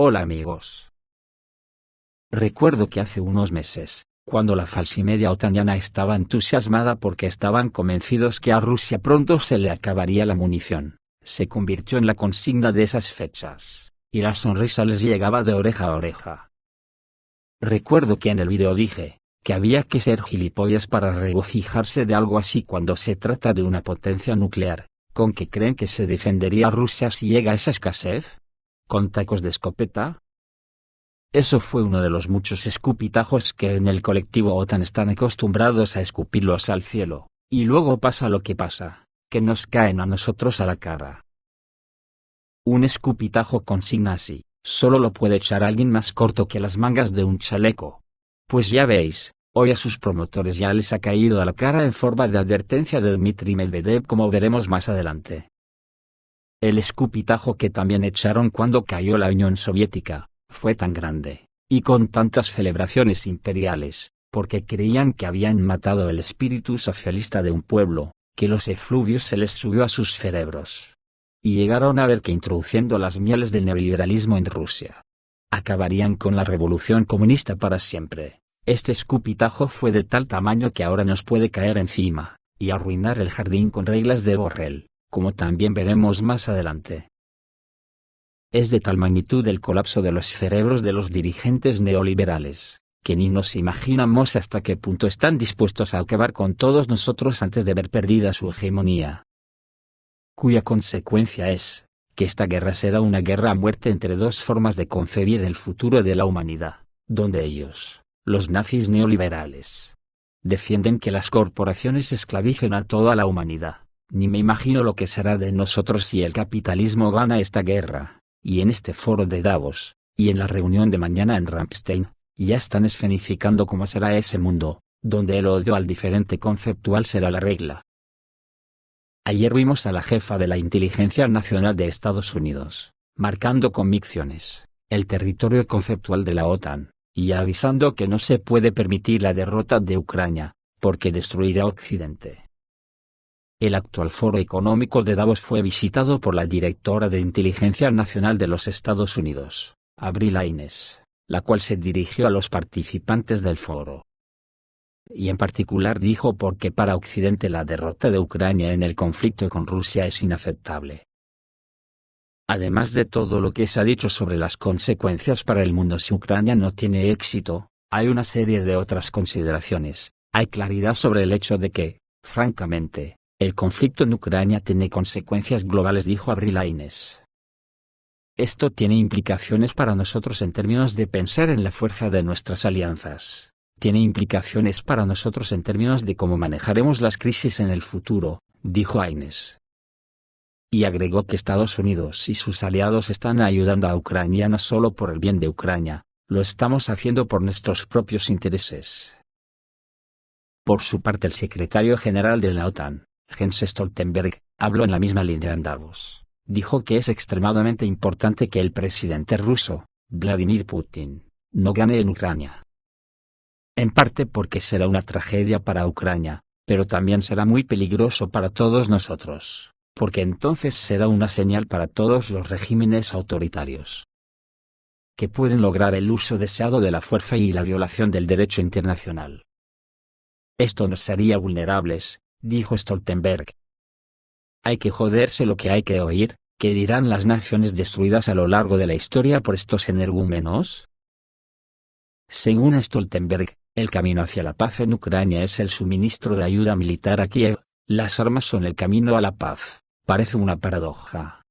Hola amigos. Recuerdo que hace unos meses, cuando la falsimedia otaniana estaba entusiasmada porque estaban convencidos que a Rusia pronto se le acabaría la munición, se convirtió en la consigna de esas fechas, y la sonrisa les llegaba de oreja a oreja. Recuerdo que en el vídeo dije que había que ser gilipollas para regocijarse de algo así cuando se trata de una potencia nuclear. ¿Con qué creen que se defendería Rusia si llega a esa escasez? ¿Con tacos de escopeta? Eso fue uno de los muchos escupitajos que en el colectivo OTAN están acostumbrados a escupirlos al cielo, y luego pasa lo que pasa, que nos caen a nosotros a la cara. Un escupitajo consigna así, solo lo puede echar alguien más corto que las mangas de un chaleco. Pues ya veis, hoy a sus promotores ya les ha caído a la cara en forma de advertencia de Dmitry Medvedev, como veremos más adelante. El escupitajo que también echaron cuando cayó la Unión Soviética fue tan grande, y con tantas celebraciones imperiales, porque creían que habían matado el espíritu socialista de un pueblo, que los efluvios se les subió a sus cerebros. Y llegaron a ver que introduciendo las mieles del neoliberalismo en Rusia, acabarían con la revolución comunista para siempre. Este escupitajo fue de tal tamaño que ahora nos puede caer encima, y arruinar el jardín con reglas de Borrell, como también veremos más adelante. Es de tal magnitud el colapso de los cerebros de los dirigentes neoliberales, que ni nos imaginamos hasta qué punto están dispuestos a acabar con todos nosotros antes de ver perdida su hegemonía. Cuya consecuencia es, que esta guerra será una guerra a muerte entre dos formas de concebir el futuro de la humanidad, donde ellos, los nazis neoliberales, defienden que las corporaciones esclavicen a toda la humanidad. Ni me imagino lo que será de nosotros si el capitalismo gana esta guerra. Y en este foro de Davos, y en la reunión de mañana en Ramstein, ya están escenificando cómo será ese mundo, donde el odio al diferente conceptual será la regla. Ayer vimos a la jefa de la Inteligencia Nacional de Estados Unidos, marcando convicciones, el territorio conceptual de la OTAN, y avisando que no se puede permitir la derrota de Ucrania, porque destruirá Occidente. El actual foro económico de Davos fue visitado por la directora de Inteligencia Nacional de los Estados Unidos, Avril Haines, la cual se dirigió a los participantes del foro. Y en particular dijo porque para Occidente la derrota de Ucrania en el conflicto con Rusia es inaceptable. Además de todo lo que se ha dicho sobre las consecuencias para el mundo si Ucrania no tiene éxito, hay una serie de otras consideraciones. Hay claridad sobre el hecho de que, francamente, el conflicto en Ucrania tiene consecuencias globales, dijo Avril Haines. Esto tiene implicaciones para nosotros en términos de pensar en la fuerza de nuestras alianzas. Tiene implicaciones para nosotros en términos de cómo manejaremos las crisis en el futuro, dijo Haines. Y agregó que Estados Unidos y sus aliados están ayudando a Ucrania no solo por el bien de Ucrania, lo estamos haciendo por nuestros propios intereses. Por su parte, el secretario general de la OTAN, Jens Stoltenberg, habló en la misma línea en Davos. Dijo que es extremadamente importante que el presidente ruso, Vladimir Putin, no gane en Ucrania. En parte porque será una tragedia para Ucrania, pero también será muy peligroso para todos nosotros, porque entonces será una señal para todos los regímenes autoritarios que pueden lograr el uso deseado de la fuerza y la violación del derecho internacional. Esto nos haría vulnerables, dijo Stoltenberg. Hay que joderse lo que hay que oír, ¿qué dirán las naciones destruidas a lo largo de la historia por estos energúmenos? Según Stoltenberg, el camino hacia la paz en Ucrania es el suministro de ayuda militar a Kiev, las armas son el camino a la paz, parece una paradoja.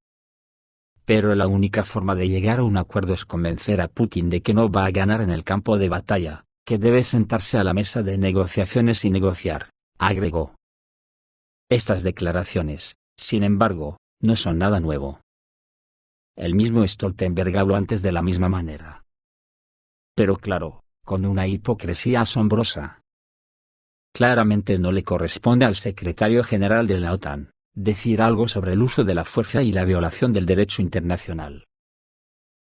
Pero la única forma de llegar a un acuerdo es convencer a Putin de que no va a ganar en el campo de batalla, que debe sentarse a la mesa de negociaciones y negociar, agregó. Estas declaraciones, sin embargo, no son nada nuevo. El mismo Stoltenberg habló antes de la misma manera. Pero claro, con una hipocresía asombrosa. Claramente no le corresponde al secretario general de la OTAN decir algo sobre el uso de la fuerza y la violación del derecho internacional.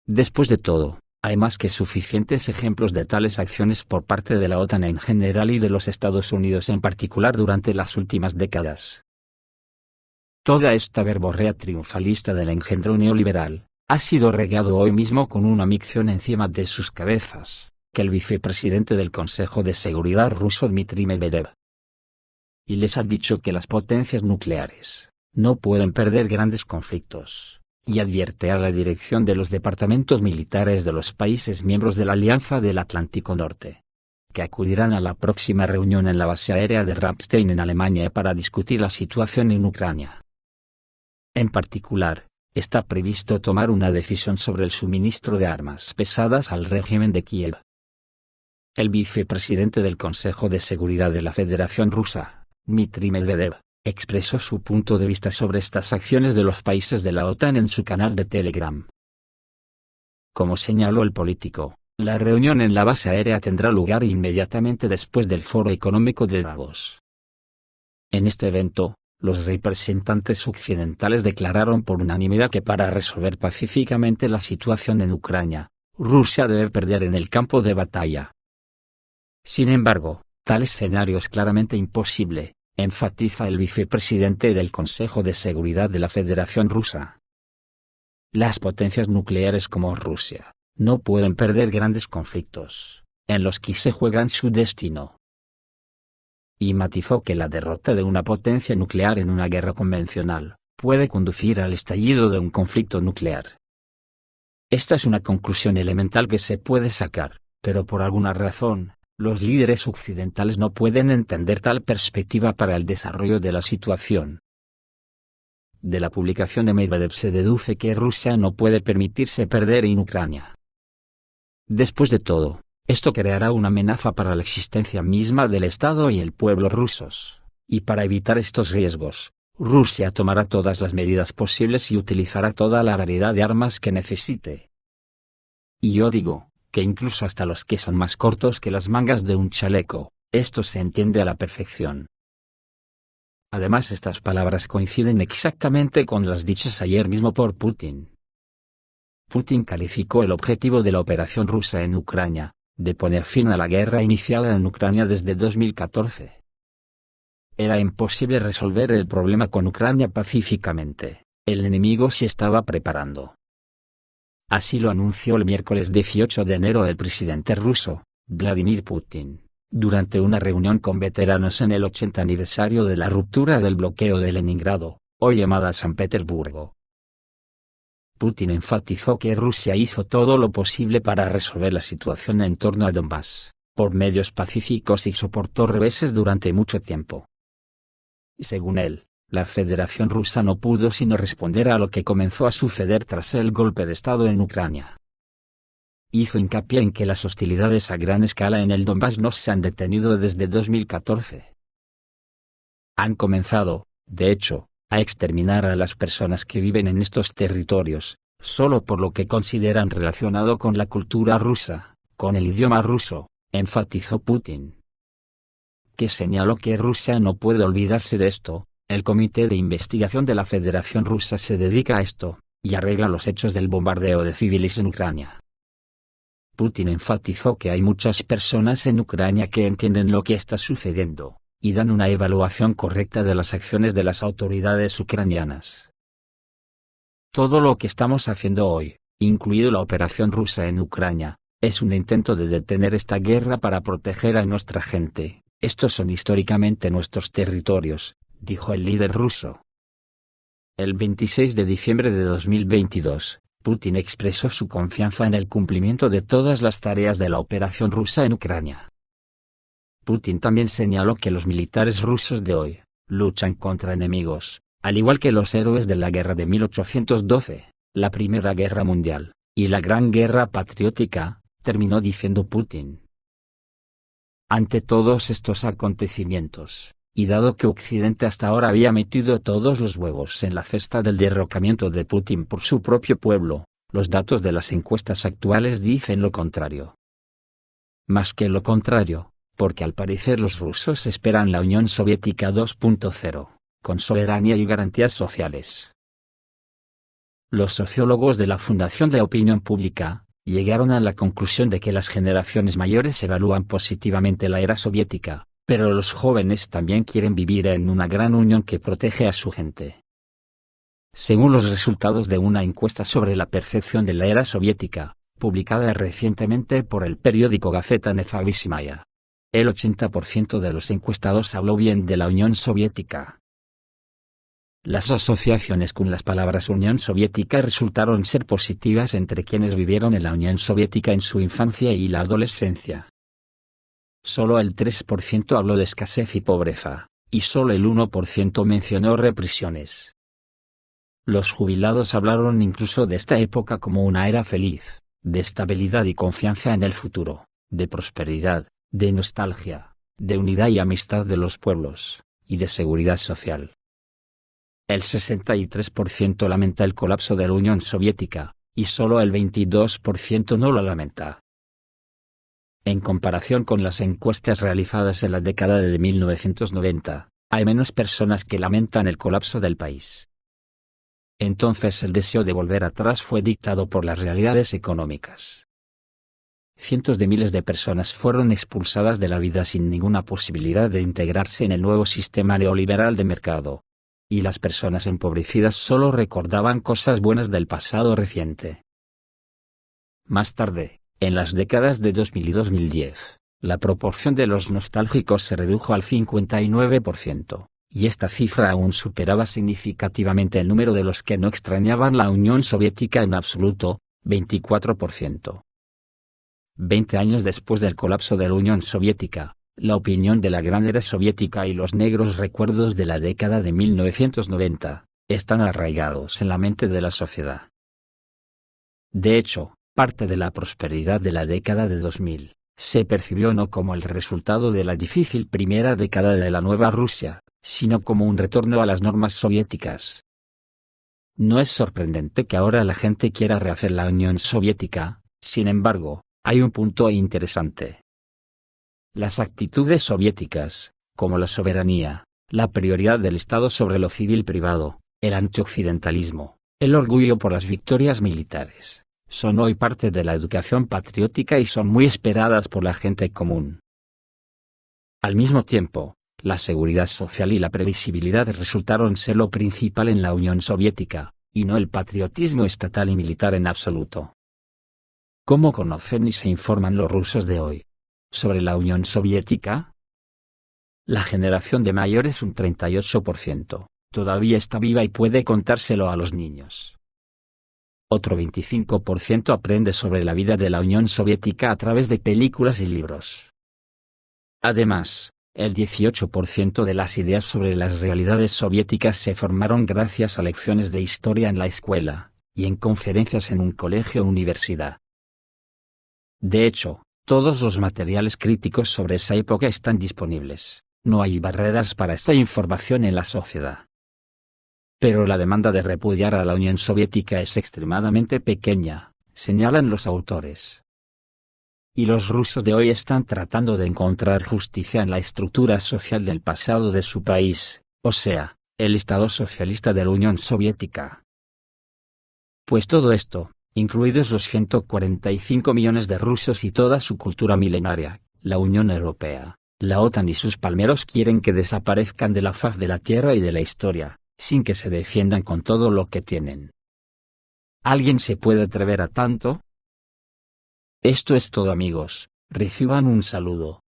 Después de todo, hay más que suficientes ejemplos de tales acciones por parte de la OTAN en general y de los Estados Unidos en particular durante las últimas décadas. Toda esta verborrea triunfalista del engendro neoliberal, ha sido regado hoy mismo con una micción encima de sus cabezas, que el vicepresidente del Consejo de Seguridad ruso Dmitry Medvedev. Y les ha dicho que las potencias nucleares no pueden perder grandes conflictos, y advierte a la dirección de los departamentos militares de los países miembros de la Alianza del Atlántico Norte, que acudirán a la próxima reunión en la base aérea de Ramstein en Alemania para discutir la situación en Ucrania. En particular, está previsto tomar una decisión sobre el suministro de armas pesadas al régimen de Kiev. El vicepresidente del Consejo de Seguridad de la Federación Rusa, Dmitry Medvedev, expresó su punto de vista sobre estas acciones de los países de la OTAN en su canal de Telegram. Como señaló el político, la reunión en la base aérea tendrá lugar inmediatamente después del Foro Económico de Davos. En este evento, los representantes occidentales declararon por unanimidad que para resolver pacíficamente la situación en Ucrania, Rusia debe perder en el campo de batalla. Sin embargo, tal escenario es claramente imposible, enfatiza el vicepresidente del Consejo de Seguridad de la Federación Rusa. Las potencias nucleares como Rusia no pueden perder grandes conflictos, en los que se juegan su destino. Y matizó que la derrota de una potencia nuclear en una guerra convencional puede conducir al estallido de un conflicto nuclear. Esta es una conclusión elemental que se puede sacar, pero por alguna razón, los líderes occidentales no pueden entender tal perspectiva para el desarrollo de la situación. De la publicación de Medvedev se deduce que Rusia no puede permitirse perder en Ucrania. Después de todo, esto creará una amenaza para la existencia misma del Estado y el pueblo rusos, y para evitar estos riesgos, Rusia tomará todas las medidas posibles y utilizará toda la variedad de armas que necesite. Y yo digo, que incluso hasta los que son más cortos que las mangas de un chaleco, esto se entiende a la perfección. Además, estas palabras coinciden exactamente con las dichas ayer mismo por Putin. Putin calificó el objetivo de la operación rusa en Ucrania, de poner fin a la guerra iniciada en Ucrania desde 2014. Era imposible resolver el problema con Ucrania pacíficamente, el enemigo se estaba preparando. Así lo anunció el miércoles 18 de enero el presidente ruso, Vladimir Putin, durante una reunión con veteranos en el 80 aniversario de la ruptura del bloqueo de Leningrado, hoy llamada San Petersburgo. Putin enfatizó que Rusia hizo todo lo posible para resolver la situación en torno a Donbass, por medios pacíficos y soportó reveses durante mucho tiempo. Según él, la Federación Rusa no pudo sino responder a lo que comenzó a suceder tras el golpe de Estado en Ucrania. Hizo hincapié en que las hostilidades a gran escala en el Donbass no se han detenido desde 2014. Han comenzado, de hecho, a exterminar a las personas que viven en estos territorios, solo por lo que consideran relacionado con la cultura rusa, con el idioma ruso, enfatizó Putin. Que señaló que Rusia no puede olvidarse de esto. El Comité de Investigación de la Federación Rusa se dedica a esto, y arregla los hechos del bombardeo de civiles en Ucrania. Putin enfatizó que hay muchas personas en Ucrania que entienden lo que está sucediendo, y dan una evaluación correcta de las acciones de las autoridades ucranianas. Todo lo que estamos haciendo hoy, incluido la operación rusa en Ucrania, es un intento de detener esta guerra para proteger a nuestra gente. Estos son históricamente nuestros territorios, dijo el líder ruso. El 26 de diciembre de 2022, Putin expresó su confianza en el cumplimiento de todas las tareas de la operación rusa en Ucrania. Putin también señaló que los militares rusos de hoy luchan contra enemigos, al igual que los héroes de la guerra de 1812, la Primera Guerra Mundial, y la Gran Guerra Patriótica, terminó diciendo Putin. Ante todos estos acontecimientos, y dado que Occidente hasta ahora había metido todos los huevos en la cesta del derrocamiento de Putin por su propio pueblo, los datos de las encuestas actuales dicen lo contrario. Más que lo contrario, porque al parecer los rusos esperan la Unión Soviética 2.0, con soberanía y garantías sociales. Los sociólogos de la Fundación de Opinión Pública llegaron a la conclusión de que las generaciones mayores evalúan positivamente la era soviética, pero los jóvenes también quieren vivir en una gran unión que protege a su gente. Según los resultados de una encuesta sobre la percepción de la era soviética, publicada recientemente por el periódico Gazeta Nezavisimaya, el 80% de los encuestados habló bien de la Unión Soviética. Las asociaciones con las palabras Unión Soviética resultaron ser positivas entre quienes vivieron en la Unión Soviética en su infancia y la adolescencia. Solo el 3% habló de escasez y pobreza, y solo el 1% mencionó represiones. Los jubilados hablaron incluso de esta época como una era feliz, de estabilidad y confianza en el futuro, de prosperidad, de nostalgia, de unidad y amistad de los pueblos, y de seguridad social. El 63% lamenta el colapso de la Unión Soviética, y solo el 22% no lo lamenta. En comparación con las encuestas realizadas en la década de 1990, hay menos personas que lamentan el colapso del país. Entonces el deseo de volver atrás fue dictado por las realidades económicas. Cientos de miles de personas fueron expulsadas de la vida sin ninguna posibilidad de integrarse en el nuevo sistema neoliberal de mercado. Y las personas empobrecidas solo recordaban cosas buenas del pasado reciente. Más tarde, en las décadas de 2000 y 2010, la proporción de los nostálgicos se redujo al 59%, y esta cifra aún superaba significativamente el número de los que no extrañaban la Unión Soviética en absoluto, 24%. 20 años después del colapso de la Unión Soviética, la opinión de la gran era soviética y los negros recuerdos de la década de 1990, están arraigados en la mente de la sociedad. De hecho, parte de la prosperidad de la década de 2000, se percibió no como el resultado de la difícil primera década de la nueva Rusia, sino como un retorno a las normas soviéticas. No es sorprendente que ahora la gente quiera rehacer la Unión Soviética, sin embargo, hay un punto interesante. Las actitudes soviéticas, como la soberanía, la prioridad del Estado sobre lo civil privado, el antioccidentalismo, el orgullo por las victorias militares, son hoy parte de la educación patriótica y son muy esperadas por la gente común. Al mismo tiempo, la seguridad social y la previsibilidad resultaron ser lo principal en la Unión Soviética, y no el patriotismo estatal y militar en absoluto. ¿Cómo conocen y se informan los rusos de hoy sobre la Unión Soviética? La generación de mayores, un 38%, todavía está viva y puede contárselo a los niños. Otro 25% aprende sobre la vida de la Unión Soviética a través de películas y libros. Además, el 18% de las ideas sobre las realidades soviéticas se formaron gracias a lecciones de historia en la escuela, y en conferencias en un colegio o universidad. De hecho, todos los materiales críticos sobre esa época están disponibles, no hay barreras para esta información en la sociedad. Pero la demanda de repudiar a la Unión Soviética es extremadamente pequeña, señalan los autores. Y los rusos de hoy están tratando de encontrar justicia en la estructura social del pasado de su país, o sea, el Estado socialista de la Unión Soviética. Pues todo esto, incluidos los 145 millones de rusos y toda su cultura milenaria, la Unión Europea, la OTAN y sus palmeros quieren que desaparezcan de la faz de la tierra y de la historia, sin que se defiendan con todo lo que tienen. ¿Alguien se puede atrever a tanto? Esto es todo, amigos, reciban un saludo.